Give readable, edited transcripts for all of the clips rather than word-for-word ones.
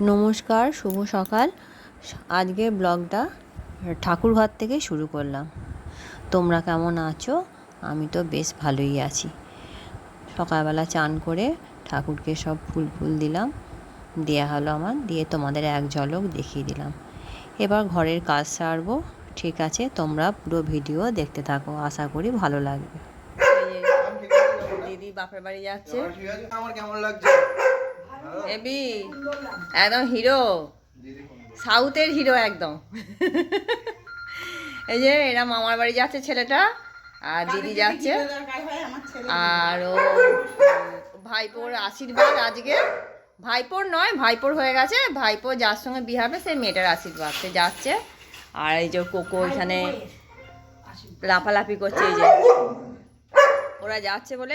নমস্কার, শুভ সকাল। আজকে ব্লগটা ঠাকুরঘর থেকে শুরু করলাম। তোমরা কেমন আছো? আমি তো বেশ ভালোই আছি। সকালবেলা চান করে ঠাকুরকে সব ফুল দিলাম, দেওয়া হলো আমার, দিয়ে তোমাদের এক ঝলক দেখিয়ে দিলাম। এবার ঘরের কাজ সারবো। ঠিক আছে, তোমরা পুরো ভিডিও দেখতে থাকো, আশা করি ভালো লাগবে। দিদি বাপের বাড়ি যাচ্ছে। আমার কেমন লাগছে? এবি একদম হিরো, সাউথের হিরো একদম। এই যে এরা মামার বাড়ি যাচ্ছে ছেলেটা, আর দিদি যাচ্ছে, আর ও ভাইপোর আশীর্বাদ আজকে। ভাইপোর নয়, ভাইপোর হয়ে গেছে, ভাইপো যার সঙ্গে বিয়ে হবে সেই মেয়েটার আশীর্বাদ, সে যাচ্ছে। আর এই যে কোকো এখানে লাফালাফি করছে, এই যে ওরা যাচ্ছে বলে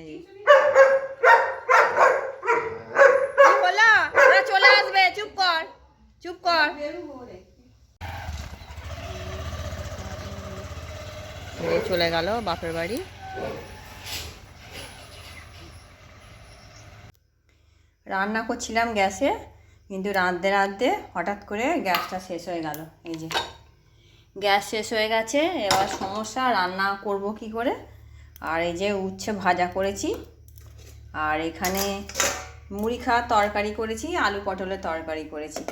এই চলে আসবে, চুপ কর চুপ কর। চলে গেল বাপের বাড়ি। রান্না করছিলাম গ্যাসে, কিন্তু রাঁধতে রাঁধতে হঠাৎ করে গ্যাসটা শেষ হয়ে গেল। এই যে গ্যাস শেষ হয়ে গেছে, এবার সমস্যা, রান্না করব কি করে। আর এই যে উচ্ছে ভাজা করেছি, আর এখানে মুড়ি খাওয়ার তরকারি করেছি, আলু পটলের তরকারি করেছি।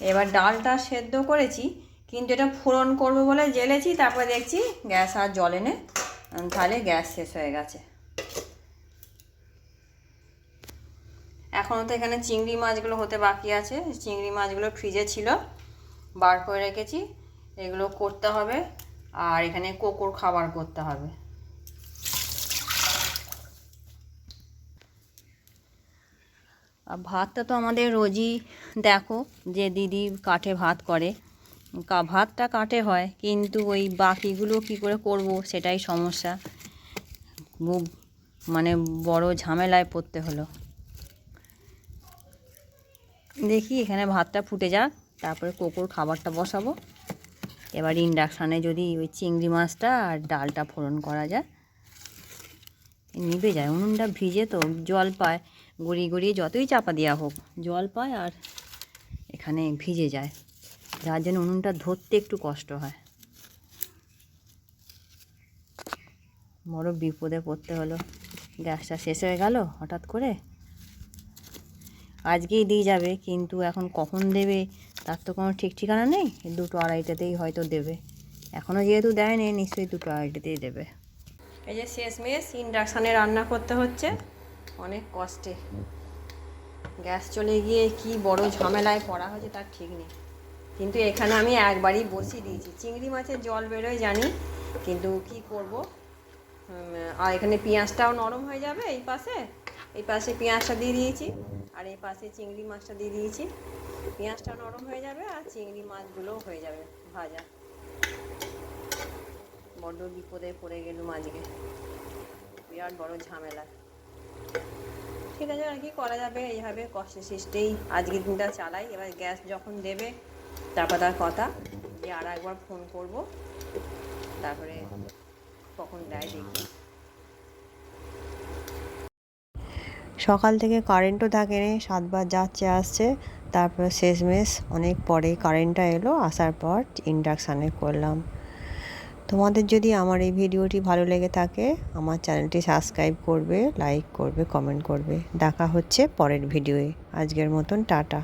এবার ডালটা সেদ্ধ করেছি, কিন্তু এটা ফোড়ন করবো বলে জ্বেলেছি, তারপরে দেখছি গ্যাস আর জ্বলে না, তাহলে গ্যাস শেষ হয়ে গেছে। এখনও তো এখানে চিংড়ি মাছগুলো হতে বাকি আছে। চিংড়ি মাছগুলো ফ্রিজে ছিল, বার করে রেখেছি, এগুলো করতে হবে। আর এখানে কোকোর খাবার করতে হবে। ভাতটা তো আমাদের রোজই দেখো যে দিদি কাঠে ভাত করে, ভাতটা কাঠে হয়, কিন্তু ওই বাকিগুলো কি করে করব সেটাই সমস্যা। খুব মানে বড় ঝামেলায় পড়তে হলো। দেখি এখানে ভাতটা ফুটে যাক, তারপরে কোকোর খাবারটা বসাবো। এবার ইন্ডাকশানে যদি ওই চিংড়ি মাছটা আর ডালটা ফোড়ন করা যায়, নিভে যায়। উনুনটা ভিজে তো, জল পায়, গড়িয়ে গড়িয়ে যতই চাপা দেওয়া হোক জল পায়, আর এখানে ভিজে যায়, যার জন্য উনুনটা ধরতে একটু কষ্ট হয়। বড় বিপদে পড়তে হলো। গ্যাসটা শেষ হয়ে গেল হঠাৎ করে। আজকেই দিয়ে যাবে, কিন্তু এখন কখন দেবে তার তো কোনো ঠিক ঠিকানা নেই। 2-2:30তেই হয়তো দেবে। এখনও যেহেতু দেয়নি, নিশ্চয়ই 2-2:30তেই দেবে। এই যে শেষমেশ ইন্ডাকশানে রান্না করতে হচ্ছে অনেক কষ্টে। গ্যাস চলে গিয়ে কি বড় ঝামেলায় পড়া হয়েছে তার ঠিক নেই। কিন্তু এখানে আমি একবারই বসিয়ে দিয়েছি। চিংড়ি মাছের জল বেরোয় জানি, কিন্তু কি করব। আর এখানে পেঁয়াজটাও নরম হয়ে যাবে। এই পাশে পেঁয়াজটা দিয়ে দিয়েছি, আর এই পাশে চিংড়ি মাছটা দিয়ে দিয়েছি। পেঁয়াজটা নরম হয়ে যাবে, আর চিংড়ি মাছগুলোও হয়ে যাবে ভাজা। বড্ড বিপদে পড়ে গেলুম আজকে, বিরাট বড় ঝামেলা। ঠিক আছে, আর কি করা যাবে, এইভাবে কষ্টে সৃষ্টেই আজকের দিনটা চালাই। এবার গ্যাস যখন দেবে তারপর তার কথা যে আর একবার ফোন করব, তারপরে কখন দেয় দেখি। সকাল থেকে কারেন্টও থাকেনি, 7 বার যাচ্ছে আসছে, তারপরে শেষমেশ অনেক পরে কারেন্টটা এলো। আসার পর ইন্ডাকশানে করলাম। তোমাদের যদি আমার এই ভিডিওটি ভালো লেগে থাকে, আমার চ্যানেলটি সাবস্ক্রাইব করবে, লাইক করবে, কমেন্ট করবে। দেখা হচ্ছে পরের ভিডিওয়ে। আজকের মতন টাটা।